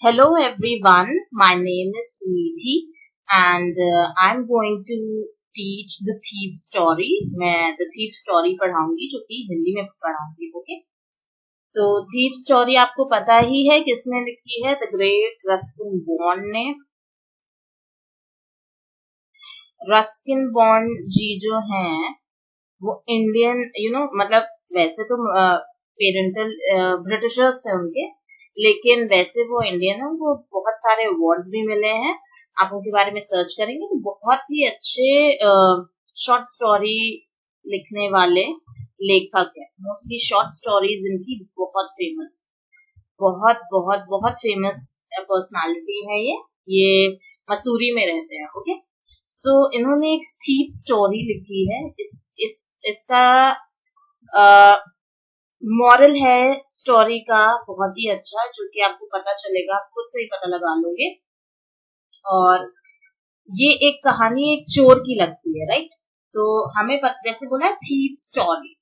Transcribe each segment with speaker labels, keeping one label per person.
Speaker 1: Hello everyone, my name is Nidhi and I'm going to teach the thief story. मैं the thief story पढ़ाऊंगी जो कि हिंदी में पढ़ाऊंगी, okay? तो thief story आपको पता ही है किसने लिखी है? द ग्रेट रस्किन बॉन्ड ने। रस्किन बॉन्ड जी जो हैं वो इंडियन मतलब वैसे तो पेरेंटल ब्रिटिशर्स थे उनके, लेकिन वैसे वो इंडियन है। वो बहुत सारे अवार्ड्स भी मिले हैं। आप उनके बारे में सर्च करेंगे तो बहुत ही अच्छे शॉर्ट स्टोरी लिखने वाले लेखक है। मोस्टली शॉर्ट स्टोरीज इनकी बहुत फेमस, बहुत बहुत बहुत फेमस पर्सनालिटी है ये मसूरी में रहते हैं, ओके? सो इन्होंने एक थीप स्टोरी लिखी है। इसका मॉरल है स्टोरी का बहुत ही अच्छा, जो कि आपको पता चलेगा, खुद से ही पता लगा लोगे। और ये एक कहानी एक चोर की लगती है, राइट? तो हमें जैसे बोला थीप स्टोरी,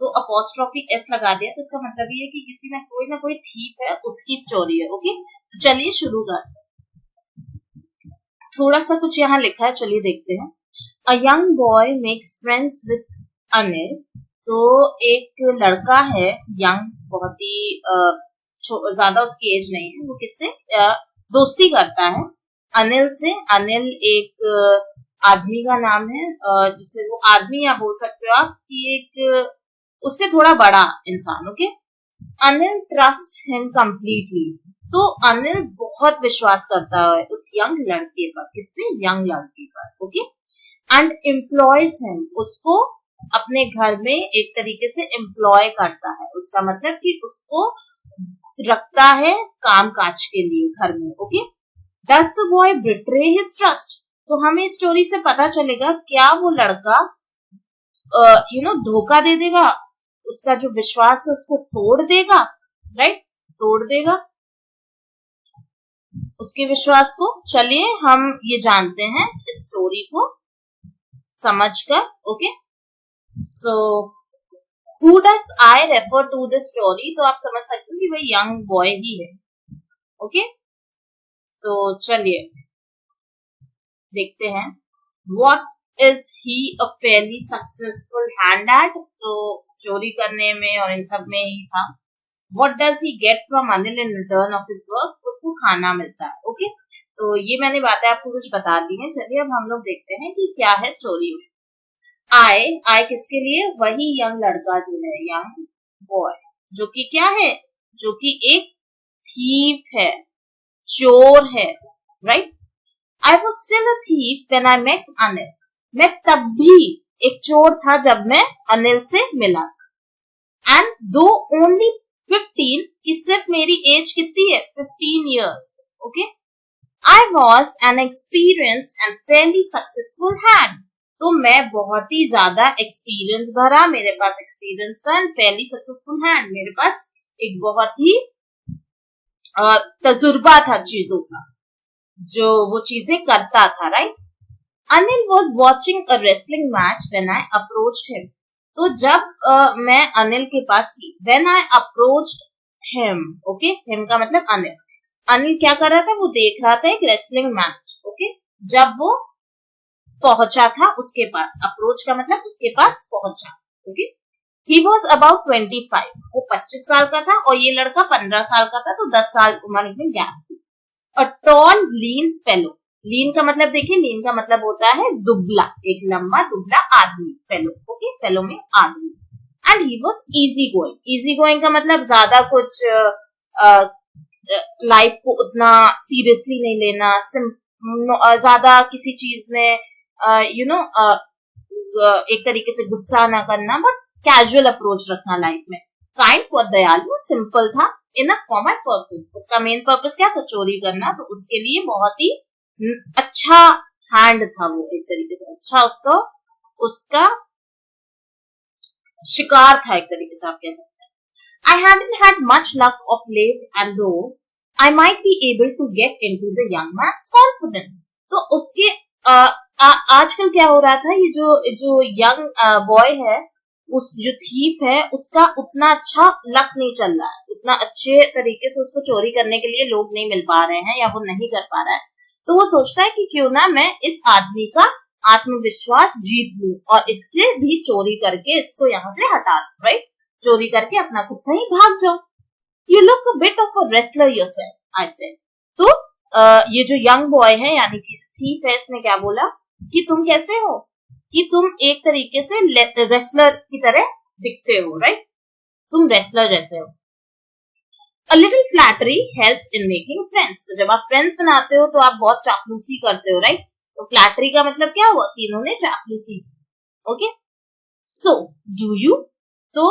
Speaker 1: तो अपोस्ट्रोफी एस लगा दिया, तो इसका मतलब ये है कि किसी ना कोई थीप है, उसकी स्टोरी है, ओके? तो चलिए शुरू करते हैं। थोड़ा सा कुछ यहाँ लिखा है, चलिए देखते हैं। A young boy makes friends with Anil. तो एक लड़का है यंग, बहुत ही ज्यादा उसकी एज नहीं है, वो किससे दोस्ती करता है? अनिल से। अनिल एक आदमी का नाम है, जिससे वो आदमी या बोल सकते हो आप कि एक उससे थोड़ा बड़ा इंसान, okay? Anil trust him completely. तो अनिल बहुत विश्वास करता है उस यंग लड़के पर। किसपे? यंग लड़के पर, ओके? एंड एम्प्लॉयज हिम, उसको अपने घर में एक तरीके से एम्प्लॉय करता है। उसका मतलब कि उसको रखता है काम काज के लिए घर में, okay? Does the boy betray his trust? तो हमें इस स्टोरी से पता चलेगा क्या वो लड़का धोखा दे देगा, उसका जो विश्वास है उसको तोड़ देगा, राइट? तोड़ देगा उसके विश्वास को। चलिए हम ये जानते हैं इस स्टोरी को समझकर, okay? So, who does I refer to the story? तो आप समझ सकते हो कि वही यंग बॉय ही है, ओके? तो चलिए देखते हैं। What is he a fairly successful hand at? तो चोरी करने में और इन सब में ही था। What does he get from Anil in return of his work? उसको खाना मिलता है, ओके? तो ये मैंने बातें आपको कुछ बता दी हैं। चलिए अब हम लोग देखते हैं कि क्या है स्टोरी में। आई किसके लिए? वही यंग लड़का जो है, यंग बॉय, जो कि क्या है? जो कि एक थीफ है, चोर है, right? I was still a thief when I met Anil. मैं तब भी एक चोर था जब मैं अनिल से मिला। एंड दो ओनली 15, कि सिर्फ मेरी एज कितनी है? 15 years, okay? I was an experienced and Fairlie successful hand. तो मैं बहुत ही ज्यादा एक्सपीरियंस भरा, मेरे पास एक्सपीरियंस था, एंड फेयरली सक्सेसफुल हैंड, मेरे पास एक बहुत ही तजुर्बा था चीजों का, जो वो चीजें करता था, right? Anil was watching a wrestling match when I approached him. तो जब मैं अनिल के पास थी, when I approached him, okay? Him का मतलब अनिल। अनिल क्या कर रहा था? वो देख रहा था एक रेसलिंग मैच, ओके? जब वो पहुंचा था उसके पास, अप्रोच का मतलब उसके पास पहुंचा, ओके? ही वॉज अबाउट 25, वो 25 साल का था और ये लड़का 15 साल का था, तो 10 साल उम्र में गैप थी। A tall lean fellow. लीन का मतलब देखिए, लीन का मतलब होता है दुबला, एक लंबा दुबला आदमी, फेलो, ओके? फेलो में आदमी। And he was easy going. Easy going का मतलब ज्यादा कुछ लाइफ को उतना सीरियसली नहीं लेना, ज्यादा किसी चीज में एक तरीके से गुस्सा ना करना, बहुत कैजुअल अप्रोच रखना लाइफ में। काइंड, बहुत दयालु, सिंपल था। इन अ कॉमन पर्पस, उसका मेन पर्पस क्या था? चोरी करना। तो उसके लिए बहुत ही अच्छा हैंड था वो, एक तरीके से अच्छा उसका शिकार था, एक तरीके से आप कह सकते हैं। I hadn't had much luck of late and though I might be able to get into the young man's confidence. तो उसके आजकल क्या हो रहा था, ये जो यंग बॉय है उस जो थीप है उसका उतना अच्छा लक नहीं चल रहा है, उतना अच्छे तरीके से उसको चोरी करने के लिए लोग नहीं मिल पा रहे हैं या वो नहीं कर पा रहा है, तो वो सोचता है कि क्यों ना मैं इस आदमी का आत्मविश्वास जीत लूं और इसके भी चोरी करके इसको यहाँ से हटा दूं, राइट? चोरी करके अपना खुद कहीं भाग जाओ। You look a bit of a wrestler yourself, I said. तो ये जो यंग बॉय है यानी कि थीप है, इसने क्या बोला कि तुम कैसे हो, कि तुम एक तरीके से रेसलर की तरह दिखते हो, राइट? तुम रेसलर जैसे हो। A little flattery helps in making friends. तो जब आप फ्रेंड्स बनाते हो तो आप बहुत चापलूसी करते हो, राइट? तो फ्लैटरी का मतलब क्या हुआ कि इन्होंने चापलूसी, ओके? सो डू यू, तो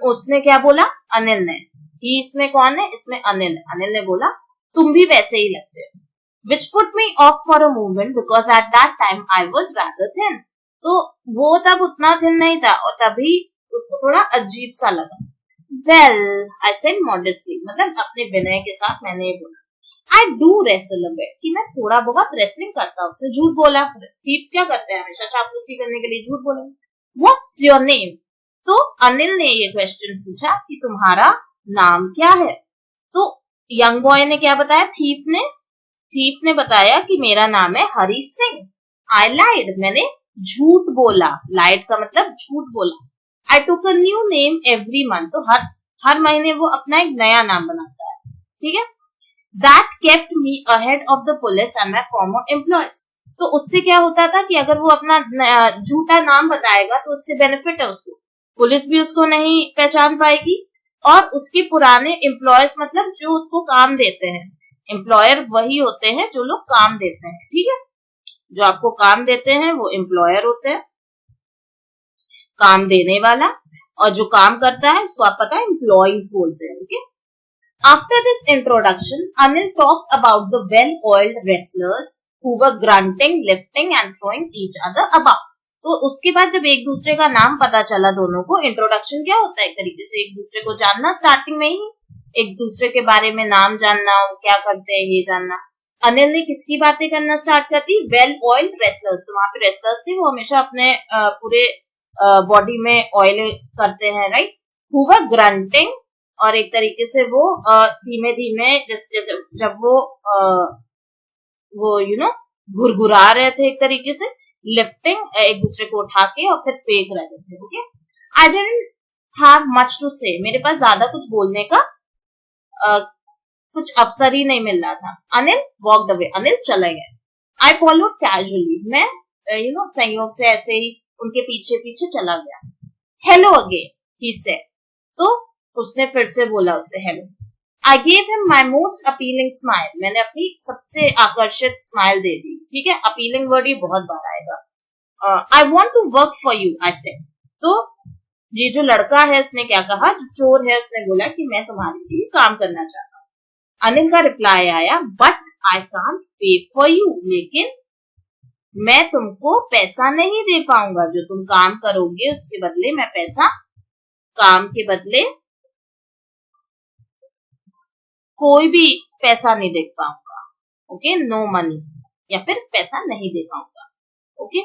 Speaker 1: उसने क्या बोला, अनिल ने, कि इसमें कौन है, इसमें अनिल है। अनिल ने बोला तुम भी वैसे ही लगते हो, which put me off for a moment because at that time I was rather thin. तो वो तब उतना थिन नहीं था और तभी उसको थोड़ा अजीब सा लगा। Well, I said modestly, मतलब अपने विनय के साथ मैंने ये बोला, I do wrestle a bit, कि मैं थोड़ा बहुत रेसलिंग करता हूँ। उसने झूठ बोला। थीप्स क्या करते हैं, हमेशा चापलूसी करने के लिए झूठ बोलेंगे। What's your name? तो अनिल ने ये क्वेश्चन पूछा कि तुम्हारा नाम क्या है? तो यंग बॉय ने क्या बताया, थीफ ने बताया कि मेरा नाम है हरी सिंह। आई लाइड, मैंने झूठ बोला। लाइड का मतलब झूठ बोला। I took a new name every month, तो हर महीने वो अपना एक नया नाम बनाता है, ठीक है? That kept me ahead of the police and my farmer employees. तो उससे क्या होता था कि अगर वो अपना झूठा नाम बताएगा तो उससे बेनिफिट है उसको, पुलिस भी उसको नहीं पहचान पाएगी और उसके पुराने एम्प्लॉयज मतलब जो उसको काम देते हैं, एम्प्लॉयर वही होते हैं जो लोग काम देते हैं, ठीक है? जो आपको काम देते हैं वो एम्प्लॉयर होते हैं, काम देने वाला, और जो काम करता है उसको आप पता है एम्प्लॉयज बोलते हैं, okay? After this introduction Anil talk about the well oiled wrestlers who were grunting, lifting and throwing each other about. तो उसके बाद जब एक दूसरे का नाम पता चला दोनों को, इंट्रोडक्शन क्या होता है, एक तरीके से एक दूसरे को जानना, स्टार्टिंग में ही एक दूसरे के बारे में नाम जानना, क्या करते हैं ये जानना। अनिल ने किसकी बातें करना स्टार्ट कर दी, वेल ऑयल्ड रेसलर्स। तो वहां पे रेसलर्स थे, वो हमेशा अपने पूरे बॉडी में ऑयल करते हैं, राइट? हु वर ग्रंटिंग, और एक तरीके से वो धीमे धीमे जैसे जब वो यू नो घुरघुरा रहे थे एक तरीके से, लिफ्टिंग, एक दूसरे को उठा के और फिर फेंक रहे थे, okay? I didn't have much to say, मेरे पास ज्यादा कुछ बोलने का कुछ अवसर ही नहीं मिल रहा था। Anil walk the way, Anil चले गए। आई फॉलोड कैजुअली, मैं संयोग से ऐसे ही उनके पीछे पीछे चला गया। हेलो अगेन, ही सेड, तो उसने फिर से बोला उससे hello. I gave him my most appealing smile, मैंने अपनी सबसे आकर्षित स्माइल दे दी, ठीक है? अपीलिंग वर्ड ये बहुत बार आएगा। I want to work for you, I said. तो ये जो लड़का है उसने क्या कहा, जो चोर है उसने बोला कि मैं तुम्हारे लिए काम करना चाहता हूँ। अनिल का रिप्लाई आया, but I can't pay for you, लेकिन मैं तुमको पैसा नहीं दे पाऊंगा, जो तुम काम करोगे उसके बदले मैं पैसा, काम के बदले कोई भी पैसा नहीं दे पाऊंगा, ओके? नो मनी, या फिर पैसा नहीं दे पाऊंगा, okay?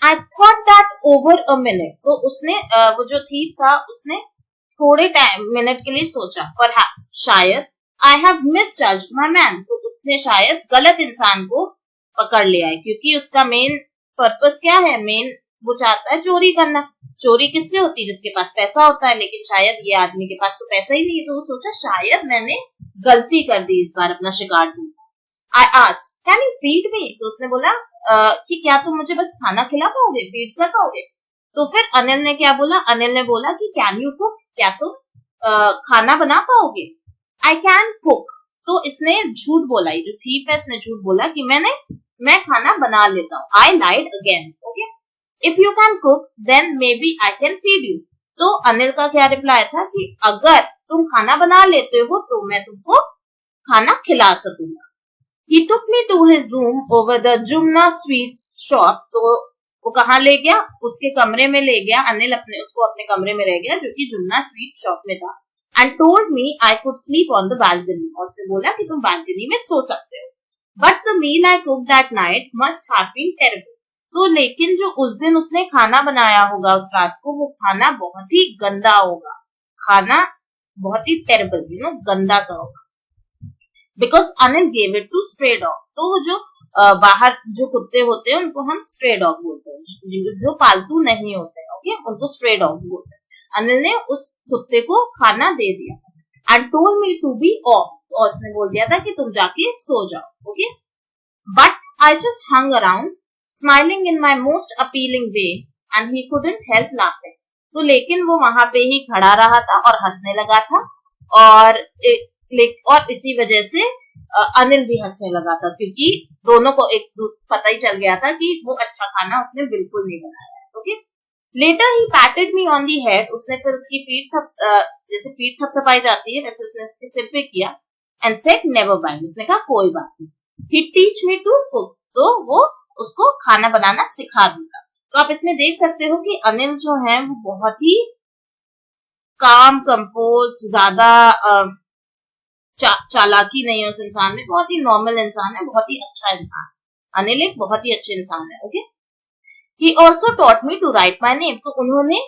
Speaker 1: I thought that over a minute, तो उसने वो जो थीफ था उसने थोड़े टाइम मिनट के लिए सोचा, परहैप्स, शायद, आई हैव मिसजज्ड माय मैन, तो उसने शायद गलत इंसान को पकड़ लिया है, क्योंकि उसका मेन पर्पस क्या है, मेन वो चाहता है चोरी करना। चोरी किससे होती है, जिसके पास पैसा होता है, लेकिन शायद ये आदमी के पास तो पैसा ही नहीं है, तो वो सोचा शायद मैंने गलती कर दी इस बार अपना शिकार ढूंढना। I asked, can you feed me, तो उसने बोला कि क्या तुम मुझे बस खाना खिला पाओगे, फीड कर पाओगे? तो फिर अनिल ने क्या बोला, अनिल ने बोला कि कैन यू कुक, क्या तुम खाना बना पाओगे? आई कैन कुक, तो इसने झूठ बोला, ये जो थीफ है इसने झूठ बोला कि मैं खाना बना लेता हूँ। I lied again, okay? If you can cook then maybe I can feed you. तो अनिल का क्या रिप्लाई था कि अगर तुम खाना बना लेते हो तो मैं तुमको खाना खिला सकूंगा। He took me to his room over the Jumna Sweets shop, तो वो कहाँ ले गया, उसके कमरे में ले गया, अनिल उसको अपने कमरे में ले गया जो कि जुमना स्वीट शॉप में था, and told me I could sleep on the balcony, और उसने बोला कि तुम बालकनी में सो सकते हो। But the meal I cooked that night must have been terrible, तो लेकिन जो उस दिन उसने खाना बनाया होगा उस रात को, वो खाना बहुत ही गंदा होगा, खाना बहुत ही टेरेबल, गंदा सा होगा। Because Anil gave it to stray dog. तो जो बाहर जो कुत्ते होते हैं उनको हम स्ट्रे डॉग बोलते हैं, जो पालतू नहीं होते हैं, ओके, उनको स्ट्रे डॉग्स बोलते हैं। अनिल ने उस कुत्ते को खाना दे दिया and told me to be off, और उसने बोल दिया था कि तुम जाके सो जाओ, okay. But I just hung around smiling in my most appealing way and he couldn't help laughing. तो लेकिन वो वहां पे ही खड़ा रहा था और हंसने लगा था, और इसी वजह से अनिल भी हंसने लगा था, क्योंकि दोनों को एक दूसरे पता ही चल गया था कि वो अच्छा खाना उसने बिल्कुल नहीं बनाया है, okay. Later he patted me on the head, उसने फिर उसकी जैसे पीठ थपथपाई जाती है वैसे उसने उसके सिर पे किया, एंड सेड नेवर माइंड, उसने कहा कोई बात नहीं। ही टीच मी टू कुक, तो वो उसको खाना बनाना सिखा दूंगा। तो आप इसमें देख सकते हो कि अनिल जो है वो बहुत ही काम कंपोज्ड, ज्यादा चालाकी नहीं है उस इंसान में, बहुत ही नॉर्मल इंसान है, बहुत ही अच्छा इंसान। अनिल एक बहुत ही अच्छे इंसान है, okay. He also taught me to write my name, तो उन्होंने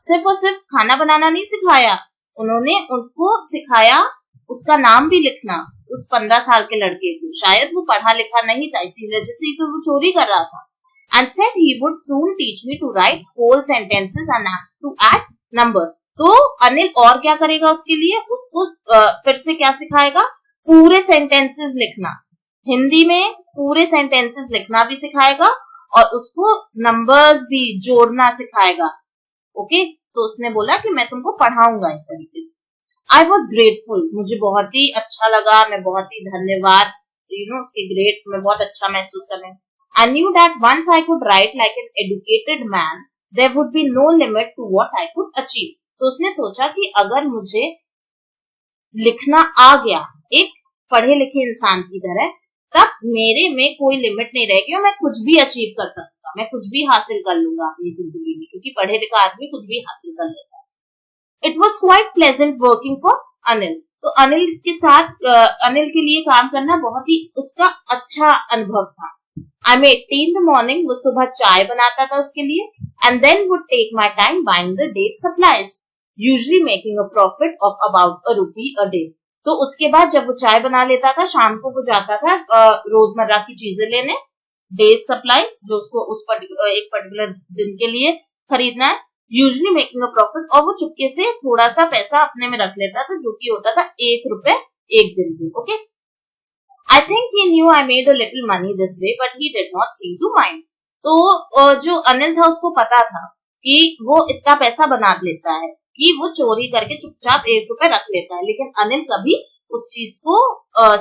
Speaker 1: सिर्फ और सिर्फ खाना बनाना नहीं सिखाया, उन्होंने उनको सिखाया उसका नाम भी लिखना, उस 15 साल के लड़के को। शायद वो पढ़ा लिखा नहीं था, इसी वजह से तो वो चोरी कर रहा था। And said he would soon teach me to write whole sentences and to add numbers. तो अनिल और क्या करेगा उसके लिए, उसको फिर से क्या सिखाएगा, पूरे सेंटेंसेस लिखना, हिंदी में पूरे सेंटेंसेस लिखना भी सिखाएगा, और उसको नंबर्स भी जोड़ना सिखाएगा, ओके। तो उसने बोला कि मैं तुमको पढ़ाऊंगा एक तरीके से। आई वॉज ग्रेटफुल, मुझे बहुत ही अच्छा लगा, मैं बहुत ही धन्यवाद, उसके ग्रेट, मैं बहुत अच्छा महसूस कर रही हूँ। I knew that once I could write like an educated man, there would be no limit to what I could achieve. तो उसने सोचा कि अगर मुझे लिखना आ गया एक पढ़े लिखे इंसान की तरह, तब मेरे में कोई लिमिट नहीं रहेगी और मैं कुछ भी अचीव कर सकूंगा, मैं कुछ भी हासिल कर लूंगा अपनी जिंदगी में, क्योंकि पढ़े लिखा आदमी कुछ भी हासिल कर लेता है। It was quite pleasant working for Anil. तो अनिल के साथ अनिल के लिए काम करना बहुत ही उसका अच्छा अनुभव था। I made tea in the morning, वो सुबह चाय बनाता था उसके लिए, and then would take my time buying the day's supplies, usually making a profit of about ₹1 a day. तो उसके बाद जब वो चाय बना लेता था, शाम को वो जाता था रोजमर्रा की चीजें लेने, डेज सप्लाईज, जो उसको एक पर्टिकुलर दिन के लिए खरीदना है, यूजली मेकिंग अ प्रॉफिट, और वो चुपके से थोड़ा सा पैसा अपने में रख लेता था, जो कि होता था ₹1 एक दिन के, okay. I think he knew I made a little money this way, but he did not seem to mind. तो जो अनिल था उसको पता था कि वो इतना पैसा बना लेता है कि वो चोरी करके चुपचाप ₹1 रख लेता है, लेकिन अनिल कभी उस चीज को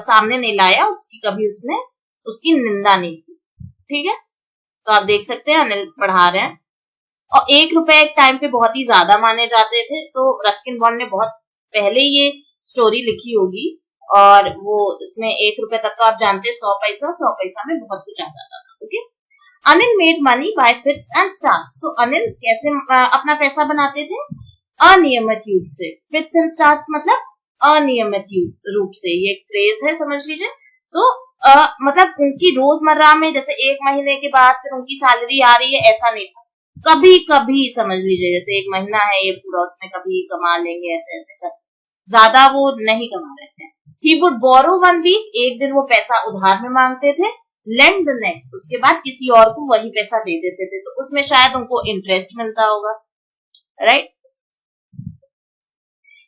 Speaker 1: सामने नहीं लाया, कभी उसने उसकी निंदा नहीं की, ठीक है। तो आप देख सकते हैं अनिल पढ़ा रहे हैं, और ₹1 एक टाइम पे बहुत ही ज्यादा माने जाते थे। तो रस्किन बॉन्ड ने बहुत पहले ये स्टोरी लिखी होगी, और वो इसमें ₹1 तक का आप जानते हैं 100 पैसा, 100 पैसा में बहुत कुछ आ जाता था, okay. Anil made money by fits and starts. तो अनिल कैसे अपना पैसा बनाते थे, अनियमित रूप से। फिट्स एंड स्टार्ट्स मतलब अनियमित रूप से, ये एक फ्रेज है, समझ लीजिए। तो मतलब उनकी रोजमर्रा में जैसे 1 महीने के बाद फिर उनकी सैलरी आ रही है, ऐसा नहीं था, कभी कभी समझ लीजिए, जैसे 1 महीना है ये पूरा, उसमें कभी कमा लेंगे, ऐसे ऐसे कर, ज्यादा वो नहीं कमा रहे थे। He would borrow one week, एक दिन वो पैसा उधार में मांगते थे, lend the next, उसके बाद किसी और को वही पैसा दे देते थे, तो उसमें शायद उनको इंटरेस्ट मिलता होगा, right.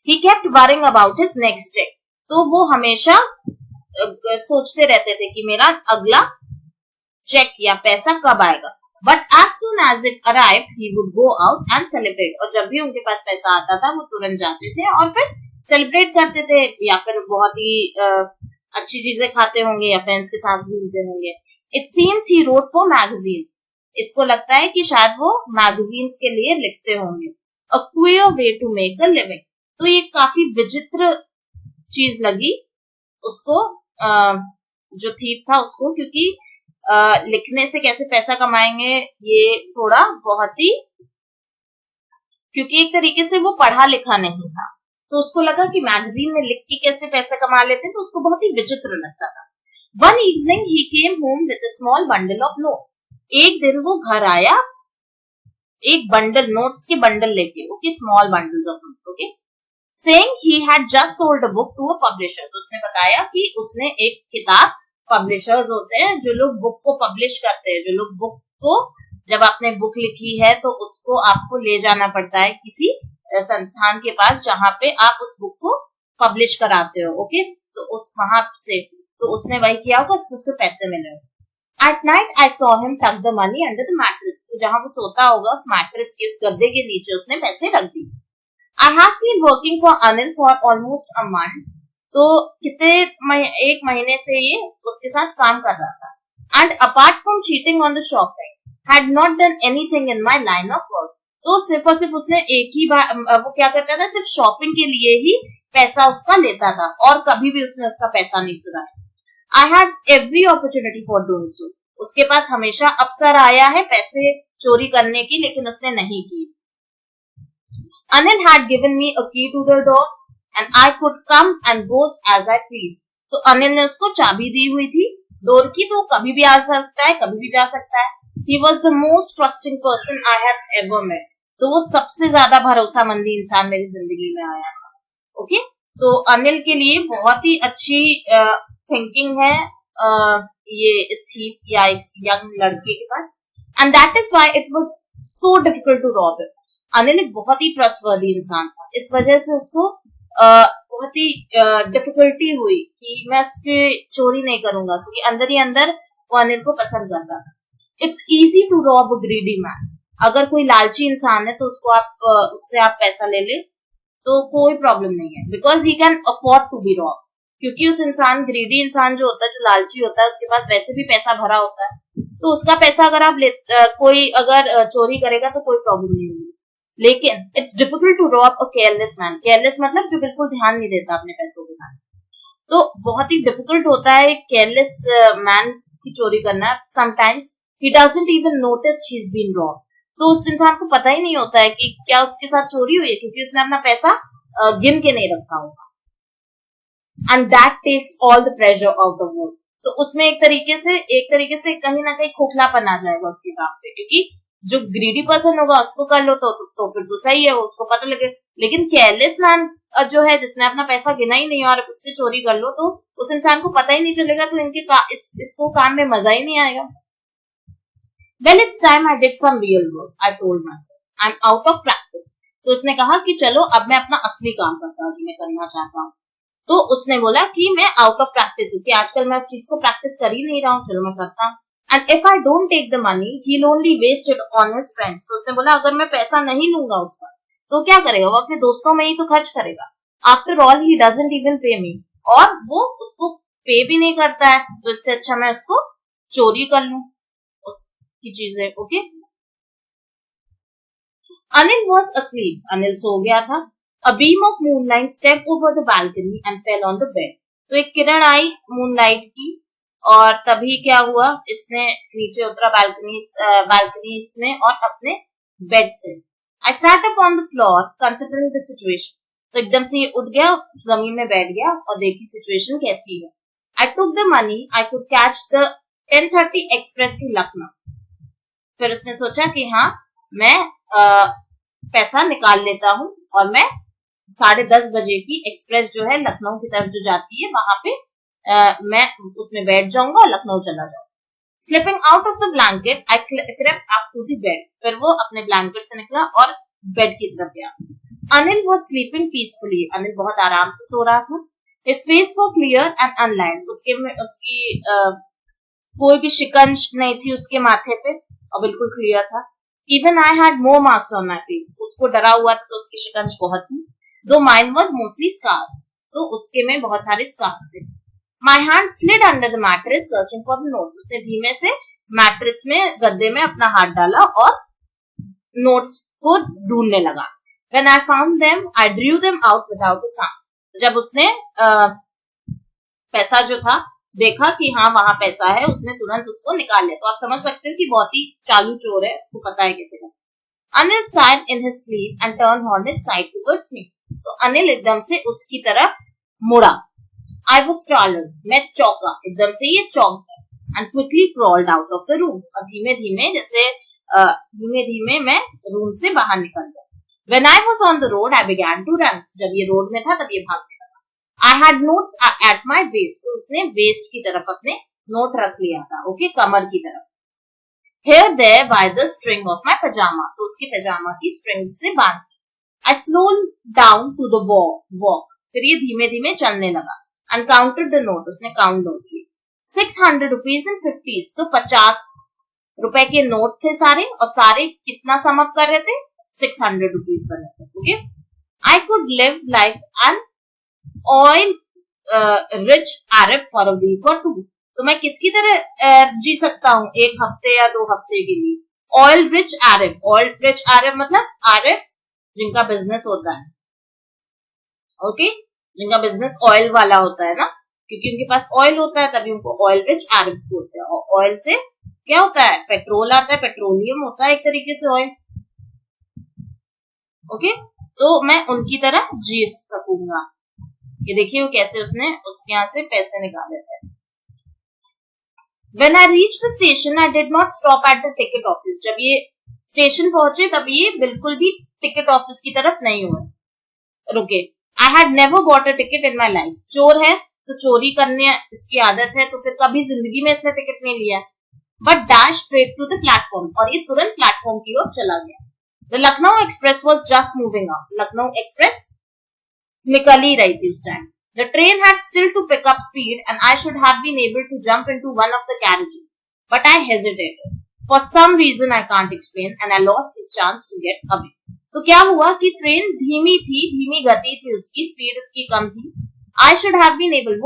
Speaker 1: He kept worrying about his next check, तो वो हमेशा सोचते रहते थे कि मेरा अगला चेक या पैसा कब आएगा। But as soon as it arrived, he would go out and celebrate, और जब भी उनके पास पैसा आता था वो तुरंत जाते थे और फिर सेलिब्रेट करते थे, या फिर बहुत ही अच्छी चीजें खाते होंगे, या फ्रेंड्स के साथ घूमते होंगे। It seems he wrote for magazines, इसको लगता है कि शायद वो मैगजीन्स के लिए लिखते होंगे। A queer way to make a living, तो ये काफी विचित्र चीज लगी उसको, जो थीप था उसको, क्योंकि लिखने से कैसे पैसा कमाएंगे, ये थोड़ा बहुत ही, क्योंकि एक तरीके से वो पढ़ा लिखा नहीं था, तो उसको लगा कि मैगजीन में लिख के कैसे पैसे कमा लेते हैं, तो उसको बहुत ही विचित्र लगता था। One evening he came home with a small bundle of notes. एक दिन वो घर आया एक बंडल नोट्स के बंडल लेके, okay, small bundles of notes, okay, saying he had just sold a book to a publisher. तो उसने बताया कि उसने एक किताब, पब्लिशर्स होते हैं जो लोग बुक को पब्लिश करते हैं, जो लोग बुक को, जब आपने बुक लिखी है तो उसको आपको ले जाना पड़ता है किसी संस्थान के पास जहां पे आप उस बुक को पब्लिश कराते हो, ओके, तो उस वहां से, तो उसने वही किया होगा, उससे पैसे मिले। At night I saw him tuck the money under the mattress. तो जहां वो सोता होगा उस मैट्रेस के, उस गद्दे के नीचे उसने पैसे रख दिए। I have been working for Anil for almost a month. तो कितने एक महीने से ये उसके साथ काम कर रहा था। And apart from cheating on the shopping had not done anything in my line of work. तो सिर्फ और सिर्फ उसने एक ही बार, वो क्या करता था, सिर्फ शॉपिंग के लिए ही पैसा उसका लेता था और कभी भी उसने उसका पैसा नहीं चुराया। I had every opportunity for doing so. उसके पास हमेशा अवसर आया है पैसे चोरी करने की, लेकिन उसने नहीं की। Anil had given me a key to the door and I could come and go as I please. तो अनिल ने उसको चाबी दी हुई थी डोर की, तो कभी भी आ सकता है, कभी भी जा सकता है। He was the most trusting person I have ever met. तो वो सबसे ज्यादा भरोसामंदी इंसान मेरी जिंदगी में आया था, ओके। तो अनिल के लिए बहुत ही अच्छी थिंकिंग है ये इस थीप या इस यंग लड़के के पास, and that is why it was so difficult to rob him. Anil एक बहुत ही ट्रस्टवर्दी इंसान था, इस वजह से उसको बहुत ही डिफिकल्टी हुई कि मैं उसकी चोरी नहीं करूंगा, क्योंकि अंदर ही अंदर वो अनिल को पसंद कर रहा था। It's easy to rob a greedy man. अगर कोई लालची इंसान है तो उसको आप उससे आप पैसा ले ले तो कोई प्रॉब्लम नहीं है, because he can afford to be rob. क्योंकि उस इंसान, ग्रीडी इंसान जो होता है, जो लालची होता है, उसके पास वैसे भी पैसा भरा होता है, तो उसका पैसा अगर आप कोई अगर चोरी करेगा तो कोई प्रॉब्लम नहीं होगी। लेकिन it's difficult to rob a careless man. Careless मतलब जो बिल्कुल ध्यान नहीं देता अपने पैसों के बारे में। तो बहुत ही डिफिकल्ट होता है केयरलेस मैन की चोरी करना। Sometimes he doesn't even notice he is been rob. तो उस इंसान को पता ही नहीं होता है कि क्या उसके साथ चोरी हुई है, क्योंकि उसने अपना पैसा गिन के नहीं रखा होगा। And that takes all the pressure of the work. तो उसमें एक तरीके से कहीं ना कहीं खोखलापन आ जाएगा उसके काम पे, क्योंकि जो ग्रीडी पर्सन होगा उसको कर लो तो फिर तो सही है, उसको पता लगे। लेकिन केयरलेस मैन जो है, जिसने अपना पैसा गिना ही नहीं और उससे चोरी कर लो, तो उस इंसान को पता ही नहीं चलेगा, तो इसको काम में मजा ही नहीं आएगा। Well, it's time I did some real work, I told myself. I'm out of practice. तो उसने कहा कि चलो अब मैं अपना असली काम करता हूँ जो मैं करना चाहता हूँ। तो उसने बोला कि मैं आउट ऑफ प्रैक्टिस हूँ, कि आजकल मैं उस चीज को प्रैक्टिस कर ही नहीं रहा हूँ, चलो मैं करता हूँ। And if I don't take the money he'll only waste it on his friends. तो उसने बोला अगर मैं पैसा नहीं लूंगा उसका तो क्या करेगा, वो अपने दोस्तों में ही तो खर्च करेगा। After all he doesn't even पे मी, और वो उसको पे भी नहीं करता है, तो इससे अच्छा मैं उसको चोरी कर लूं की चीजें, okay. Anil was asleep. Anil सो गया था। A beam of moonlight stepped over the balcony and fell on the bed. तो एक किरण आई मूनलाइट की और तभी क्या हुआ, इसने नीचे उतरा बालकनी में और अपने बेड से। I sat up on the floor considering the situation. तो एकदम से ये उठ गया, जमीन में बैठ गया और देखी सिचुएशन कैसी है। I took the money. I could catch the 10:30 express to Lucknow. फिर उसने सोचा कि हाँ मैं पैसा निकाल लेता हूँ और मैं 10:30 बजे की एक्सप्रेस जो है लखनऊ की तरफ जो जाती है वहां पे मैं उसमें बैठ जाऊंगा और लखनऊ चला जाऊंगा। Slipping out of the blanket I crept up to the bed. फिर वो अपने ब्लैंकेट से निकला और बेड की तरफ गया। Anil was sleeping peacefully. Anil बहुत आराम से सो रहा था। His face was clear and unlined. उसकी कोई भी शिकंज नहीं थी उसके माथे पे और बिल्कुल क्लियर था। Even I had more marks on my face. उसको डरा हुआ था तो उसकी शिकंज बहुत थी। दो माइन वॉज मोस्टली स्कार्स। तो उसके में बहुत सारे स्कार्स थे। My hand slid under the mattress searching for the notes. उसने धीमे से मैट्रेस में गद्दे में अपना हाथ डाला और नोट्स को ढूंढने लगा। When I found them, I drew them out without a sound. जब उसने पैसा जो था देखा कि हाँ वहां पैसा है, उसने तुरंत उसको निकाल लिया। तो आप समझ सकते हो कि बहुत ही चालू चोर है, उसको पता है कैसे करना। Anil sighed in his sleep and turned on his side towards me. तो अनिल एकदम से उसकी तरफ मुड़ा। I was startled. मैं चौंका, एकदम से ये चौंक गया। and quickly crawled out of the room. और धीमे धीमे मैं रूम से बाहर निकल गया. When I was on the road, I began to run. जब ये रोड में था तब ये भागने लगा. I had notes at my waist. तो उसने waist की तरफ अपने नोट रख लिया था. Okay, कमर की तरफ. Here there by the string of my pajama. तो उसकी पैजामा की स्ट्रिंग से बांध. I slowed down to the walk. फिर ये धीमे धीमे चलने लगा. And counted the note. उसने काउंट डाउन किए. 600 rupees in 50s. तो 50 रुपए के नोट थे सारे, और सारे कितना सम अप कर रहे थे? 600 rupees कर रहे थे. Okay. I could live like an oil rich Arab for a week or two. तो मैं किसकी तरह जी सकता हूँ एक हफ्ते या 2 हफ्ते के लिए? ऑयल रिच अरब. ऑयल रिच अरब मतलब अरब्स जिनका बिजनेस होता है. ओके, जिनका बिजनेस ऑयल वाला होता है ना, क्योंकि उनके पास ऑयल होता है तभी उनको ऑयल रिच अरब्स बोलते हैं. और ऑयल से क्या होता है? पेट्रोल आता है, पेट्रोलियम होता है एक तरीके से ऑयल. ओके, तो मैं उनकी तरह जी सकूंगा. ये देखिए वो कैसे उसने उसके यहाँ से पैसे निकाले थे. When I reached the station, I did not stop at the ticket office. जब ये स्टेशन पहुंचे तब ये बिल्कुल भी टिकट ऑफिस की तरफ नहीं हुए, रुके. I had never bought a ticket in my life. चोर है तो चोरी करने इसकी आदत है, तो फिर कभी जिंदगी में इसने टिकट नहीं लिया. But dash straight to the platform. और ये तुरंत प्लेटफॉर्म की ओर चला गया. The Lucknow Express was just moving up. Lucknow express निकल ही रही थी उस time. The train had still to pick up speed and I should have been able to jump into one of the carriages. But I hesitated. For some reason I can't explain and I lost the chance to get away. तो क्या हुआ कि train धीमी थी, धीमी गति थी उसकी, स्पीड उसकी कम थी. I should have been able,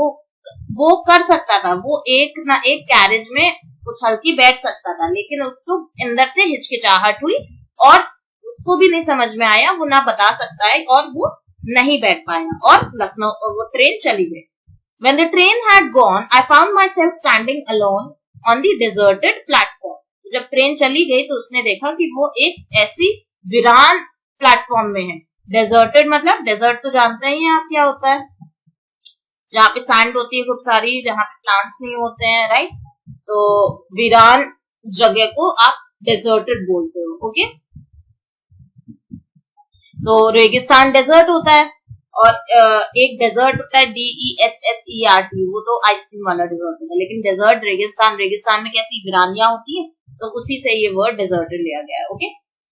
Speaker 1: वो कर सकता था, वो एक ना एक कैरेज में उछल के बैठ सकता था, लेकिन उसको अंदर से हिचकिचाहट हुई और उसको भी नहीं समझ में आया, वो ना बता सकता है और वो नहीं बैठ पाया और लखनऊ वो ट्रेन चली गई. When the train had gone, I found myself standing alone on the deserted platform. जब ट्रेन चली गई तो उसने देखा कि वो एक ऐसी वीरान प्लेटफॉर्म में है. डेजर्टेड मतलब, डेजर्ट तो जानते ही हैं आप क्या होता है, जहाँ पे सैंड होती है खूब सारी, जहाँ पे प्लांट्स नहीं होते हैं, राइट. तो वीरान जगह को आप डेजर्टेड बोलते हो. ओके, तो रेगिस्तान डेजर्ट होता है और एक डेजर्ट होता है DESSERT, वो तो आइसक्रीम वाला डेजर्ट होता है. लेकिन डेजर्ट रेगिस्तान में कैसी वीरानियां होती है, तो उसी से ये वर्ड डेजर्टेड लिया गया है. Okay.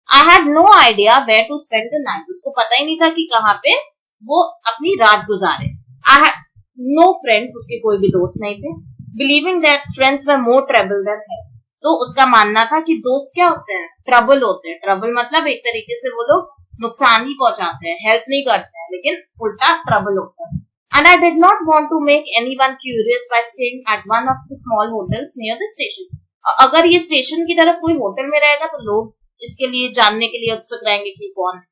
Speaker 1: I had no idea where to spend the night. उसको पता ही नहीं था कि कहाँ पे वो अपनी रात गुजारे. I had no friends. उसके कोई भी दोस्त नहीं थे. Believing that friends were more trouble than help. तो उसका मानना था कि दोस्त क्या होते हैं? ट्रबल होते हैं. ट्रबल मतलब एक तरीके से वो लोग नुकसान ही पहुंचाते हैं, हेल्प नहीं करते हैं, लेकिन उल्टा ट्रबल होता है. And I did not want to make anyone curious by staying at one of the small hotels near the station. अगर ये स्टेशन की तरफ कोई होटल में रहेगा तो लोग इसके लिए जानने के लिए उत्सुक रहेंगे कि कौन है.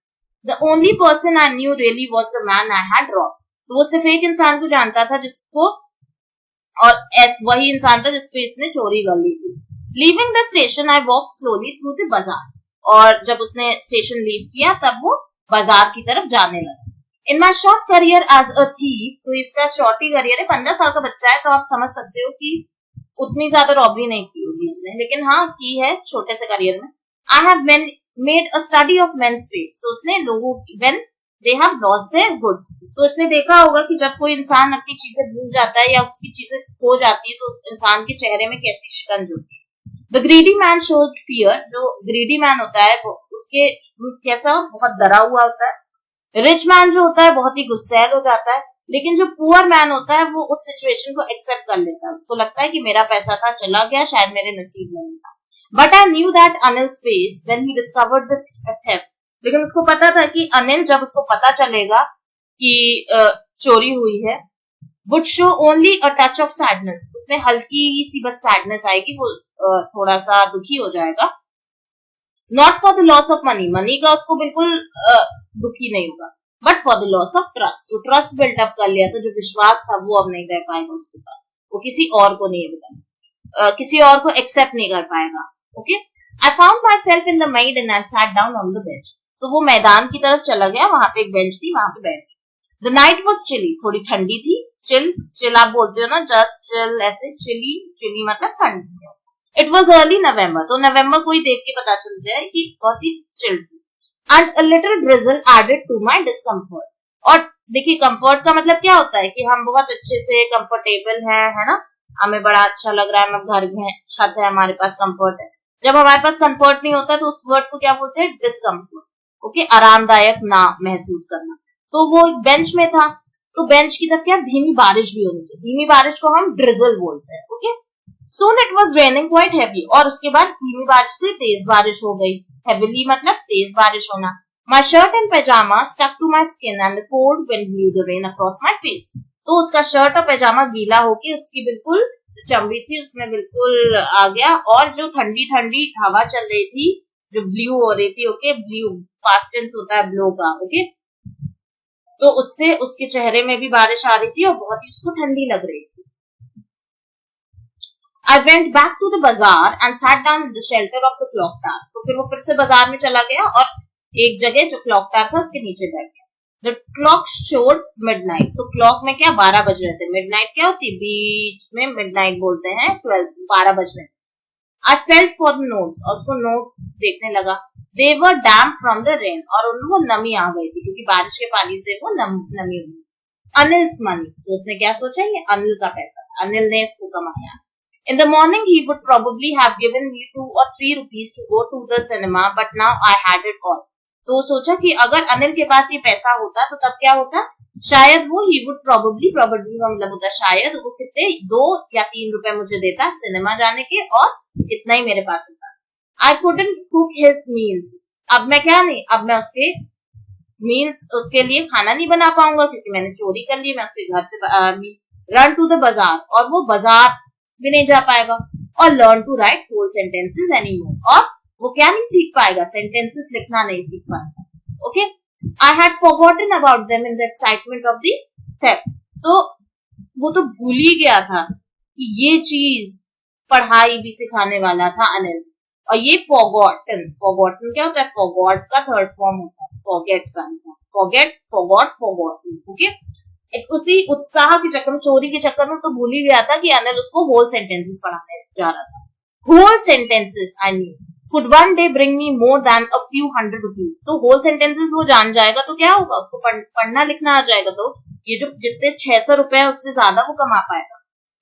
Speaker 1: The only person I knew really was the man I had robbed. तो वो सिर्फ एक इंसान को जानता था जिसको, और वही इंसान था जिसको इसने चोरी कर ली थी. Leaving the station, I walked slowly through the bazaar. और जब उसने स्टेशन लीव किया तब वो बाजार की तरफ जाने लगा. In my short career as a thief, तो इसका शॉर्ट ही करियर है, 15 साल का बच्चा है, तो आप समझ सकते हो कि उतनी ज्यादा रॉबरी नहीं की होगी इसने, लेकिन हाँ की है छोटे से करियर में. I have made a study of men's faces. तो उसने लोगों की when they have lost their goods, तो इसने देखा होगा कि जब कोई इंसान अपनी चीजें भूल जाता है या उसकी चीजें खो जाती है तो इंसान के चेहरे में कैसी शिकंज होती है. The greedy man showed fear. जो greedy man होता है वो उसके कैसा बहुत डरा हुआ होता है. Rich man जो होता है बहुत ही गुस्सैल हो जाता है, लेकिन जो poor man होता है वो उस सिचुएशन को एक्सेप्ट कर लेता है. उसको लगता है कि मेरा पैसा था चला गया, शायद मेरे नसीब में नहीं था. But I knew that Anil's face when he discovered the theft. लेकिन उसको पता था कि अनिल जब उसको पता चलेगा कि चोरी हुई है, would show only a touch of sadness. उसमें हल्की सी बस सैडनेस आएगी, वो थोड़ा सा दुखी हो जाएगा. Not for the loss of money. Money का उसको बिल्कुल दुखी नहीं होगा. But for the loss of trust. जो ट्रस्ट बिल्टअप कर लिया था, जो विश्वास था, वो अब नहीं रह पाएगा उसके पास. वो किसी और को नहीं बताएगा, किसी और को एक्सेप्ट नहीं कर पाएगा. Okay. I found myself in the maid and I sat down on the bench. तो वो मैदान की तरफ चला गया, वहां पे एक बेंच थी, वहां पे बैठ गया. The night was chilly. थोड़ी ठंडी थी. चिल आप बोलते हो ना, जस्ट चिल, ऐसे चिली मतलब ठंडी। इट वॉज अर्ली नवंबर, तो नवंबर को ही देख के पता चलता है कि बहुत ही चिल थी। And a little drizzle added to my discomfort. और देखिए कंफर्ट का मतलब क्या होता है कि हम बहुत अच्छे से कंफर्टेबल हैं, है ना, हमें बड़ा अच्छा लग रहा है, हम घर में छत है, हमारे पास कंफर्ट है। जब हमारे पास कंफर्ट नहीं होता तो उस वर्ड को क्या बोलते हैं, डिस्कम्फर्ट। ओके, आरामदायक ना महसूस करना। तो वो बेंच में था, तो बेंच की तरफ क्या धीमी बारिश भी होनी चाहिए, धीमी बारिश को हम ड्रिजल बोलते हैं। Okay, soon it was raining quite heavy, और उसके बाद धीमी बारिश से तेज बारिश हो गई। हेवीली मतलब तेज बारिश होना। My shirt and pyjama stuck to my skin and the cold wind blew the rain across my face. तो उसका शर्ट और पैजामा गीला होके उसकी बिल्कुल चमड़ी थी उसमें बिल्कुल आ गया, और जो ठंडी ठंडी हवा चल रही थी जो ब्लू हो रही थी, ओके, ब्लू पास्ट टेंस होता है ब्लो का, ओके, तो उससे उसके चेहरे में भी बारिश आ रही थी और बहुत ही उसको ठंडी लग रही थी। I went back to the bazaar and sat down in the shelter of the clock tower. तो फिर वो फिर से बाजार में चला गया और एक जगह जो क्लॉक टावर था उसके नीचे बैठ गया। The clock showed midnight. तो क्लॉक में क्या 12 बज रहे थे। मिडनाइट क्या होती है, बीच में मिडनाइट बोलते हैं, 12 बज रहे थे। I felt for the notes, और उसको नोट्स देखने लगा। They were damp from the rain, और उनको नमी आ गई थी क्योंकि बारिश के पानी से वो नमी हुई। Anil's money, तो उसने क्या सोचा, ये अनिल का पैसा, अनिल ने इसको कमाया। In the morning, he would probably have given me 2 or 3 rupees to go to the cinema, but now I had it all. तो सोचा कि अगर अनिल के पास ये पैसा होता तो तब क्या होता, शायद वो he would probably का मतलब होता है शायद, वो कितने 2 या 3 रुपए मुझे देता सिनेमा जाने के, और इतना ही मेरे पास होता। I couldn't cook his meals. अब मैं क्या नहीं, अब मैं उसके मील्स, उसके लिए खाना नहीं बना पाऊंगा क्योंकि मैंने चोरी कर ली, मैं उसके घर से रन टू द बाजार, और वो बाजार भी नहीं जा पाएगा। और learn to write whole sentences anymore, और वो क्या नहीं सीख पाएगा, सेंटेंसेस लिखना नहीं सीख पाएगा। Okay, I had forgotten about them in the excitement of the theft. तो वो तो भूल ही गया था कि ये चीज पढ़ाई भी सिखाने वाला था अनिल। और ये फॉरगॉटन क्या होता है, फॉरगॉट का थर्ड फॉर्म होता है फॉरगेट का, फॉरगेट, फॉरगॉट, फॉरगॉटन। ओके, उसी उत्साह के चक्कर में, चोरी के चक्कर में तो भूल ही गया था कि अनिल उसको होल सेंटेंसेस पढ़ाने जा रहा था। Whole sentences I mean could one day bring me more than a few hundred rupees। तो होल सेंटेंसेस वो जान जाएगा तो क्या होगा, उसको पढ़ना लिखना आ जाएगा, तो ये जो जितने 600 रुपए है उससे ज्यादा वो कमा पाएगा।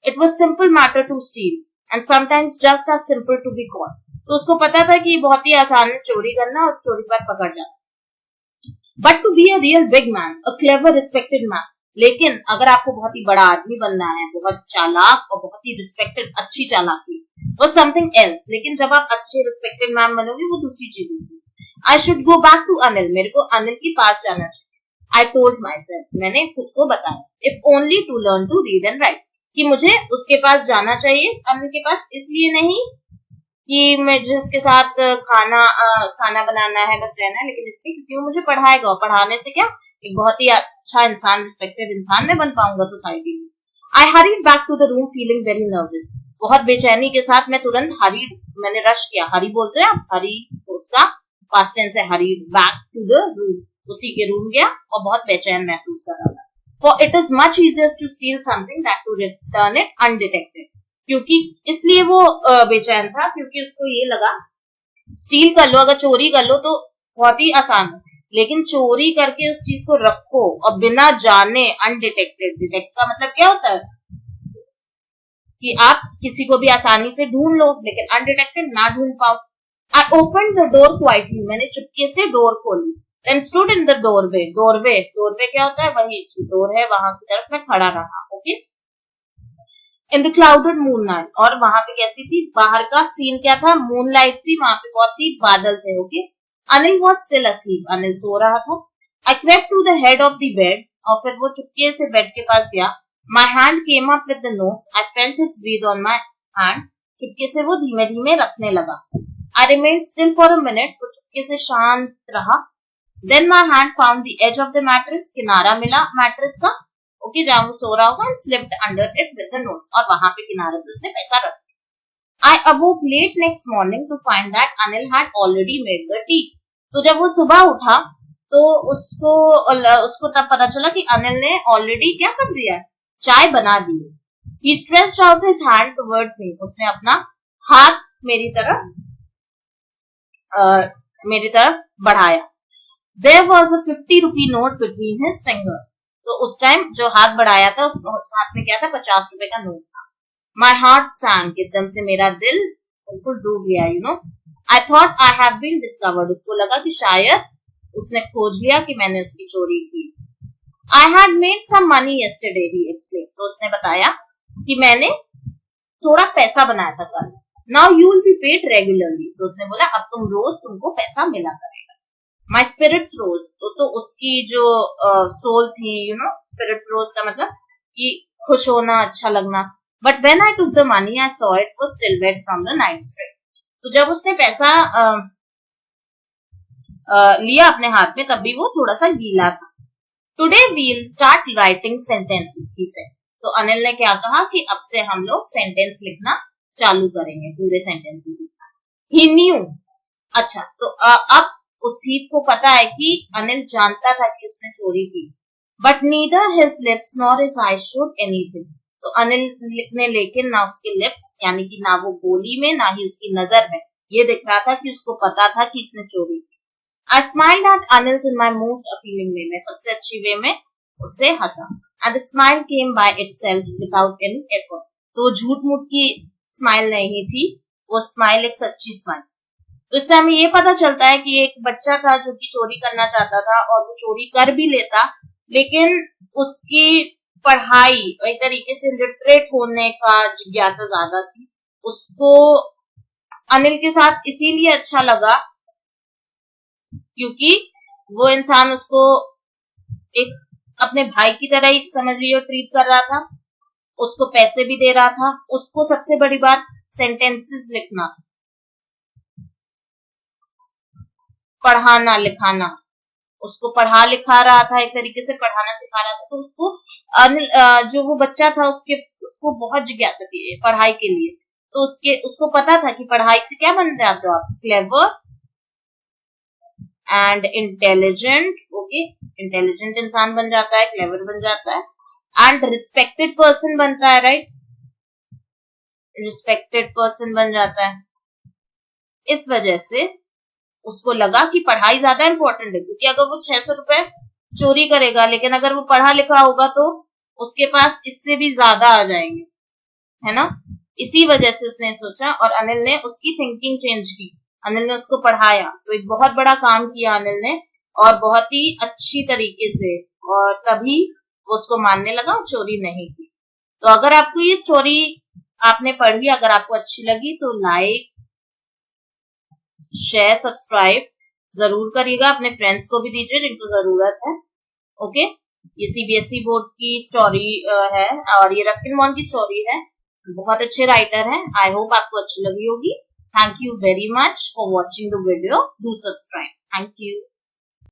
Speaker 1: It was simple matter to steal and sometimes just as simple to be caught. तो उसको पता था कि बहुत ही आसान है चोरी करना और चोरी पर पकड़ जाना। But to be a real big man, a clever respected man, लेकिन अगर आपको बहुत ही बड़ा आदमी बनना है, बहुत चालाक और बहुत ही रिस्पेक्टेड, अच्छी चालाकी, वो समथिंग एल्स। लेकिन जब आप अच्छे रिस्पेक्टेड मैन बनोगे वो दूसरी चीज होगी। I should go back to Anil, मेरे को अनिल के पास जाना चाहिए। आई टोल्ड माई सेल्फ, मैंने खुद को बताया, if only to learn to read and write, कि मुझे उसके पास जाना चाहिए, अनिल के पास इसलिए नहीं कि मुझे उसके साथ खाना बनाना है, बस रहना है, लेकिन इसलिए क्योंकि वो मुझे पढ़ाएगा, और पढ़ाने से क्या एक बहुत ही अच्छा इंसान, रिस्पेक्टेड इंसान में बन पाऊंगा सोसाइटी में। I hurried back to the room feeling very nervous, बहुत बेचैनी के साथ मैं तुरंत मैंने रश किया, हरी बोलते हैं आप, हरी उसका पास्ट टेंस है, hurried back to the room, उसी के रूम गया और बहुत बेचैन महसूस कर रहा था। For it is much easier to steal something that to return it undetected, क्योंकि इसलिए वो बेचैन था क्योंकि उसको ये लगा स्टील कर लो, अगर चोरी कर लो तो बहुत ही आसान है, लेकिन चोरी करके उस चीज को रखो और बिना जाने, अनडिटेक्टेड, डिटेक्ट का मतलब क्या होता है कि आप किसी को भी आसानी से ढूंढ लो लेकिन अनडिटेक्टेड ना ढूंढ पाओ। I open the door quietly, मैंने चुपके से डोर खोली। Then stood in the doorway, doorway क्या होता है, वही डोर है, वहां की तरफ मैं खड़ा रहा। Okay, in the clouded moonlight, और वहां पे कैसी थी, बाहर का सीन क्या था, मूनलाइट थी, वहां पे बहुत ही बादल थे। Okay, Anil was still asleep, Anil सो रहा था। I crept to the head of the bed, और फिर वो चुपके से बेड के पास गया। My hand came up with the notes, I felt his breath on my hand, चुपके से वो धीमे धीमे रखने लगा। I remained still for a minute, वो चुपके से शांत रहा। Then my hand found the edge of the mattress, किनारा मिला मैट्रेस का, ओके, जहां वो सो रहा होगा, and slipped under it with the notes, और वहां पे किनारे पे उसने पैसा रख दिया। I awoke late next morning to find that Anil had already made the tea. तो जब वो सुबह उठा तो उसको तब पता चला कि अनिल ने ऑलरेडी क्या कर दिया है, चाय बना दिए। He stretched out his hand towards me. उसने अपना हाथ मेरी तरफ बढ़ाया। There was a 50 rupee note between his fingers. तो उस टाइम जो हाथ बढ़ाया था उस हाथ में क्या था, 50 रुपए का नोट था। My heart sank. एकदम से मेरा दिल बिल्कुल डूब गया, you know. I thought I have been discovered. उसको लगा कि शायद उसने खोज लिया कि मैंने उसकी चोरी की। I had made some money yesterday, he explained. तो उसने बताया कि मैंने थोड़ा पैसा बनाया था कल। Now you will be paid regularly. तो उसने बोला अब तुमको पैसा मिला करेगा। My spirits rose. तो उसकी जो सोल थी, you know, spirits rose का मतलब कि खुश होना, अच्छा लगना। But when I took the money, I saw it was still wet from the night sweat. तो जब उसने पैसा लिया अपने हाथ में तब भी वो थोड़ा सा गीला था। Today we'll start writing sentences, he said. तो अनिल ने क्या कहा कि अब से हम लोग सेंटेंस लिखना चालू करेंगे, पूरे सेंटेंसेस लिखना। He knew. अच्छा, तो अब उस थीफ को पता है कि अनिल जानता था कि उसने चोरी की। But neither his lips nor his eyes showed anything. तो अनिल ने लेकिन ना उसके लिप्स यानी कि ना वो बोली में ना ही उसकी नजर में ये दिख रहा था कि उसको पता था कि इसने चोरी की। I smiled at Anil in my most appealing way. मैं सबसे अच्छी वे में उससे हंसा। And the smile came by itself without any effort. तो झूठ मूठ की स्माइल नहीं थी, वो स्माइल एक सच्ची स्माइल। तो इससे हमें ये पता चलता है कि एक बच्चा था जो कि चोरी करना चाहता था और वो चोरी कर भी लेता, लेकिन उसकी पढ़ाई एक तरीके से लिटरेट होने का जिज्ञासा ज्यादा थी। उसको अनिल के साथ इसीलिए अच्छा लगा क्योंकि वो इंसान उसको एक अपने भाई की तरह ही समझ लियो ट्रीट कर रहा था, उसको पैसे भी दे रहा था। उसको सबसे बड़ी बात सेंटेंसेस लिखना, पढ़ाना लिखाना, उसको पढ़ा लिखा रहा था, एक तरीके से पढ़ाना सिखा रहा था। तो उसको जो वो बच्चा था उसको बहुत जिज्ञासा थी पढ़ाई के लिए। तो उसको पता था कि पढ़ाई से क्या बन जाते हो आप, clever and intelligent. Okay, intelligent इंसान बन जाता है, क्लेवर बन जाता है एंड रिस्पेक्टेड पर्सन बनता है, राइट, रिस्पेक्टेड पर्सन बन जाता है। इस वजह से उसको लगा कि पढ़ाई ज्यादा इंपॉर्टेंट है, क्योंकि अगर वो 600 रुपए चोरी करेगा लेकिन अगर वो पढ़ा लिखा होगा तो उसके पास इससे भी ज्यादा आ जाएंगे, है ना। इसी वजह से उसने सोचा और अनिल ने उसकी थिंकिंग चेंज की। अनिल ने उसको पढ़ाया, तो एक बहुत बड़ा काम किया अनिल ने और बहुत ही अच्छी तरीके से, और तभी वो उसको मानने लगा और चोरी नहीं की। तो अगर आपको ये स्टोरी आपने पढ़ी, अगर आपको अच्छी लगी तो लाइक शेयर सब्सक्राइब जरूर करिएगा, अपने फ्रेंड्स को भी दीजिए जिनको जरूरत है। ओके, ये सीबीएसई बोर्ड की स्टोरी है और ये रस्किन बॉन्ड की स्टोरी है। बहुत अच्छे राइटर हैं। आई होप आपको अच्छी लगी होगी। Thank you very much for watching the video. Do subscribe. Thank you.